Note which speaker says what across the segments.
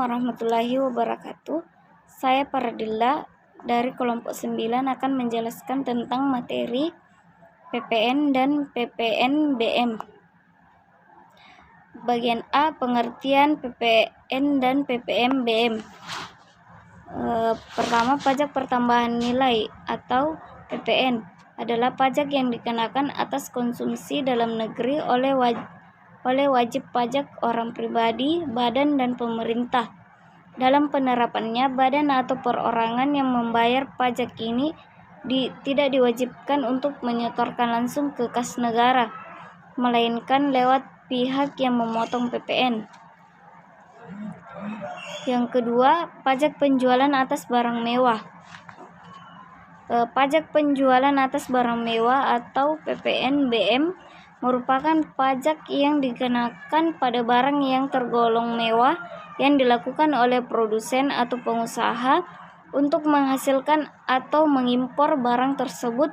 Speaker 1: warahmatullahi wabarakatuh. Saya Paradilla dari kelompok 9 akan menjelaskan tentang materi PPN dan PPNBM. Bagian A, pengertian PPN dan PPNBM. Pertama, pajak pertambahan nilai atau PPN adalah pajak yang dikenakan atas konsumsi dalam negeri oleh wajib pajak orang pribadi, badan, dan pemerintah. Dalam penerapannya, badan atau perorangan yang membayar pajak ini tidak diwajibkan untuk menyetorkan langsung ke kas negara, melainkan lewat pihak yang memotong PPN. Yang kedua, pajak penjualan atas barang mewah. Pajak penjualan atas barang mewah atau PPNBM merupakan pajak yang dikenakan pada barang yang tergolong mewah yang dilakukan oleh produsen atau pengusaha untuk menghasilkan atau mengimpor barang tersebut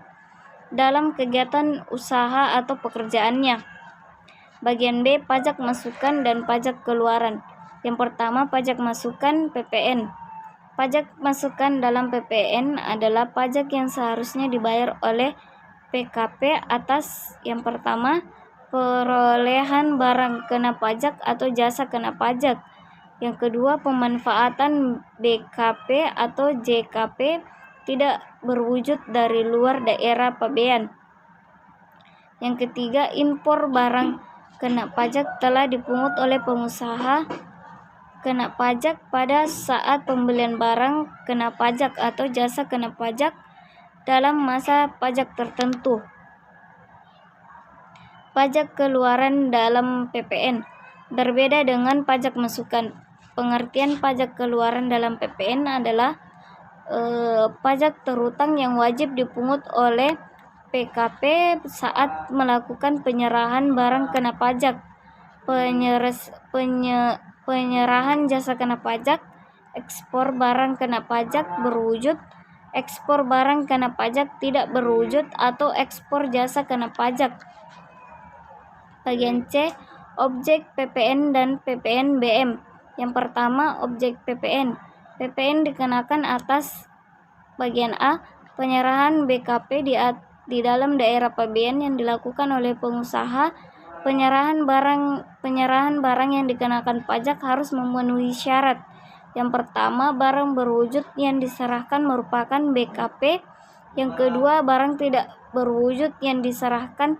Speaker 1: dalam kegiatan usaha atau pekerjaannya. Bagian B, pajak masukan dan pajak keluaran. Yang pertama, pajak masukan PPN. Pajak masukan dalam PPN adalah pajak yang seharusnya dibayar oleh PKP atas yang pertama, perolehan barang kena pajak atau jasa kena pajak. Yang kedua, pemanfaatan BKP atau JKP tidak berwujud dari luar daerah pabean. Yang ketiga, impor barang kena pajak telah dipungut oleh pengusaha kena pajak pada saat pembelian barang kena pajak atau jasa kena pajak dalam masa pajak tertentu. Pajak keluaran dalam PPN berbeda dengan pajak masukan. Pengertian pajak keluaran dalam PPN adalah pajak terhutang yang wajib dipungut oleh PKP saat melakukan penyerahan barang kena pajak, penyerahan jasa kena pajak, ekspor barang kena pajak berwujud, ekspor barang kena pajak tidak berwujud, atau ekspor jasa kena pajak. Bagian C, objek PPN dan PPNBM. Yang pertama, objek PPN. PPN dikenakan atas bagian A, penyerahan BKP di dalam daerah pabean yang dilakukan oleh pengusaha. Penyerahan barang yang dikenakan pajak harus memenuhi syarat. Yang pertama, barang berwujud yang diserahkan merupakan BKP. Yang kedua, barang tidak berwujud yang diserahkan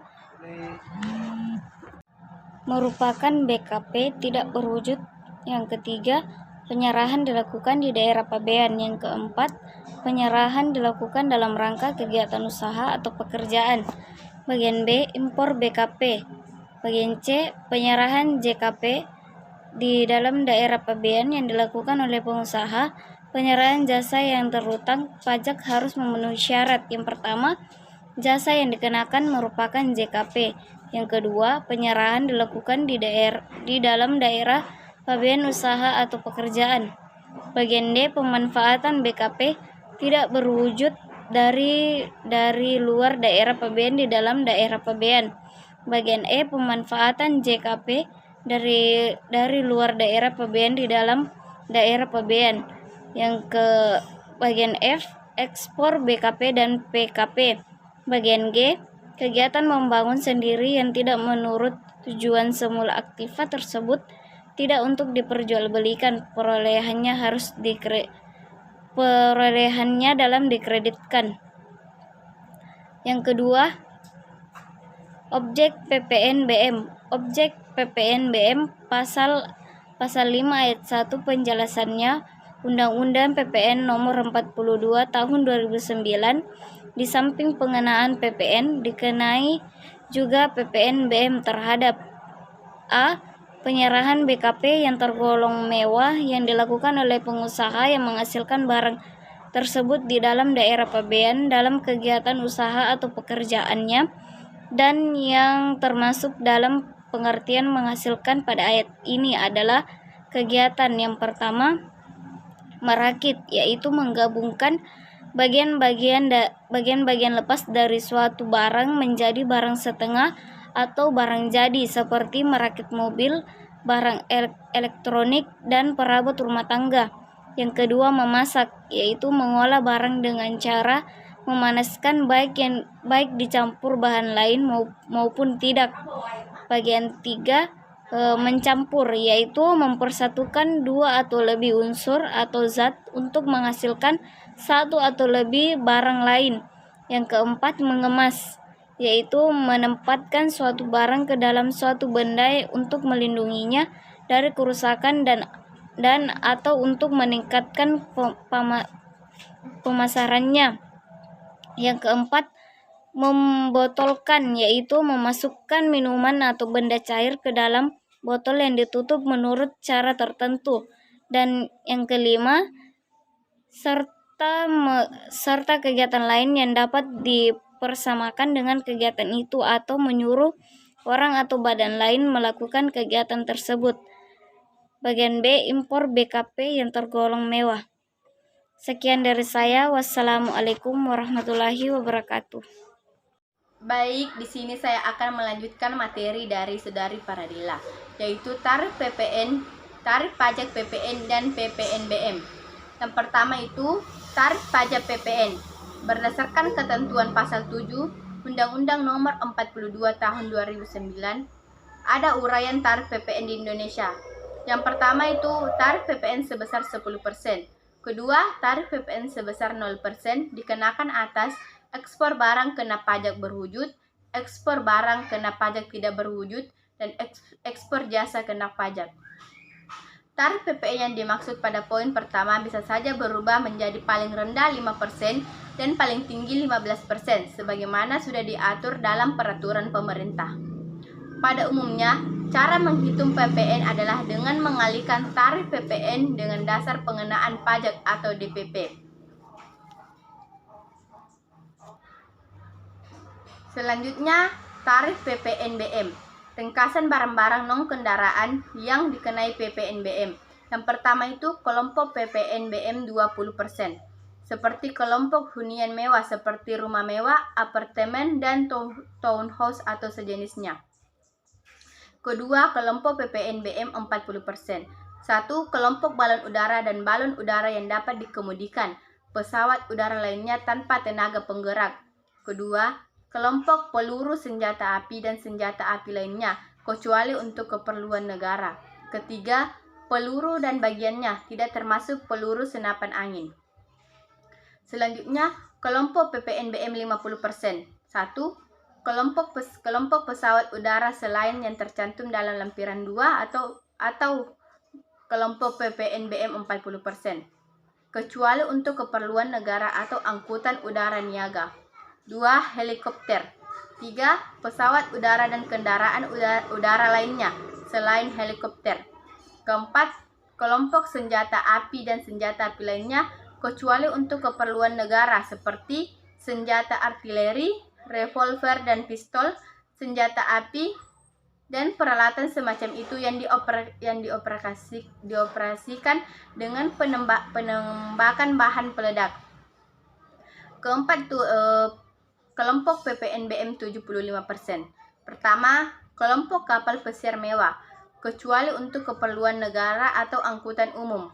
Speaker 1: merupakan BKP tidak berwujud. Yang ketiga, penyerahan dilakukan di daerah pabean. Yang keempat, penyerahan dilakukan dalam rangka kegiatan usaha atau pekerjaan. Bagian B, impor BKP. Bagian C, penyerahan JKP di dalam daerah pabean yang dilakukan oleh pengusaha. Penyerahan jasa yang terhutang pajak harus memenuhi syarat. Yang pertama, jasa yang dikenakan merupakan JKP. Yang kedua, penyerahan dilakukan di dalam daerah pabean usaha atau pekerjaan. Bagian D, pemanfaatan BKP tidak berwujud dari luar daerah pabean di dalam daerah pabean. Bagian E, pemanfaatan JKP dari luar daerah pabean di dalam daerah pabean. Yang ke bagian F, ekspor BKP dan PKP. Bagian G, kegiatan membangun sendiri yang tidak menurut tujuan semula aktiva tersebut tidak untuk diperjualbelikan. Perolehannya dalam dikreditkan. Yang kedua, objek PPNBM. Objek PPNBM pasal 5 ayat 1 penjelasannya Undang-Undang PPN nomor 42 tahun 2009. Di samping pengenaan PPN, dikenai juga PPNBM terhadap A, penyerahan BKP yang tergolong mewah yang dilakukan oleh pengusaha yang menghasilkan barang tersebut di dalam daerah pabean dalam kegiatan usaha atau pekerjaannya, dan yang termasuk dalam pengertian menghasilkan pada ayat ini adalah kegiatan yang pertama, merakit, yaitu menggabungkan bagian-bagian lepas dari suatu barang menjadi barang setengah atau barang jadi, seperti merakit mobil barang elektronik, dan perabot rumah tangga. Yang kedua, memasak, yaitu mengolah barang dengan cara memanaskan baik dicampur bahan lain maupun tidak. Bagian tiga, mencampur, yaitu mempersatukan dua atau lebih unsur atau zat untuk menghasilkan satu atau lebih barang lain. Yang keempat, mengemas, yaitu menempatkan suatu barang ke dalam suatu benda untuk melindunginya dari kerusakan dan atau untuk meningkatkan pemasarannya. Yang keempat, membotolkan, yaitu memasukkan minuman atau benda cair ke dalam botol yang ditutup menurut cara tertentu. Dan yang kelima, serta kegiatan lain yang dapat dipersamakan dengan kegiatan itu atau menyuruh orang atau badan lain melakukan kegiatan tersebut. Bagian B, impor BKP yang tergolong mewah. Sekian dari saya. Wassalamualaikum warahmatullahi wabarakatuh.
Speaker 2: Baik, di sini saya akan melanjutkan materi dari Saudari Faradila, yaitu tarif PPN, tarif pajak PPN dan PPNBM. Yang pertama itu tarif pajak PPN. Berdasarkan ketentuan pasal 7 Undang-Undang Nomor 42 Tahun 2009, ada uraian tarif PPN di Indonesia. Yang pertama itu tarif PPN sebesar 10%. Kedua, tarif PPN sebesar 0% dikenakan atas ekspor barang kena pajak berwujud, ekspor barang kena pajak tidak berwujud, dan ekspor jasa kena pajak. Tarif PPN yang dimaksud pada poin pertama bisa saja berubah menjadi paling rendah 5% dan paling tinggi 15%, sebagaimana sudah diatur dalam peraturan pemerintah. Pada umumnya, cara menghitung PPN adalah dengan mengalihkan tarif PPN dengan dasar pengenaan pajak atau DPP. Selanjutnya, tarif PPNBM. Ringkasan barang-barang non-kendaraan yang dikenai PPNBM. Yang pertama itu kelompok PPNBM 20%. Seperti kelompok hunian mewah seperti rumah mewah, apartemen, dan townhouse atau sejenisnya. Kedua, kelompok PPNBM 40%. 1. Kelompok balon udara dan balon udara yang dapat dikemudikan pesawat udara lainnya tanpa tenaga penggerak. Kedua, kelompok peluru senjata api dan senjata api lainnya, kecuali untuk keperluan negara. Ketiga, peluru dan bagiannya, tidak termasuk peluru senapan angin. Selanjutnya, kelompok PPNBM 50%. 1. Kelompok pesawat udara selain yang tercantum dalam lampiran 2 atau kelompok PPNBM 40%, kecuali untuk keperluan negara atau angkutan udara niaga. 2. Helikopter. 3. Pesawat udara dan kendaraan udara lainnya selain helikopter. Keempat, kelompok senjata api dan senjata api lainnya kecuali untuk keperluan negara seperti senjata artileri, revolver dan pistol, senjata api, dan peralatan semacam itu yang dioperasikan dengan penembakan bahan peledak. Keempat itu kelompok PPNBM 75%. Pertama, kelompok kapal pesiar mewah, kecuali untuk keperluan negara atau angkutan umum,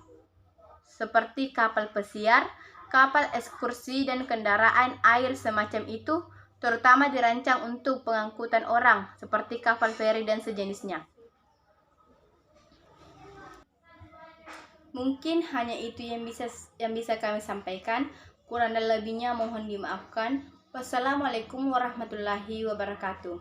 Speaker 2: seperti kapal pesiar, kapal ekskursi, dan kendaraan air semacam itu, terutama dirancang untuk pengangkutan orang, seperti kapal feri dan sejenisnya. Mungkin hanya itu yang bisa kami sampaikan. Kurang dan lebihnya mohon dimaafkan. Wassalamualaikum warahmatullahi wabarakatuh.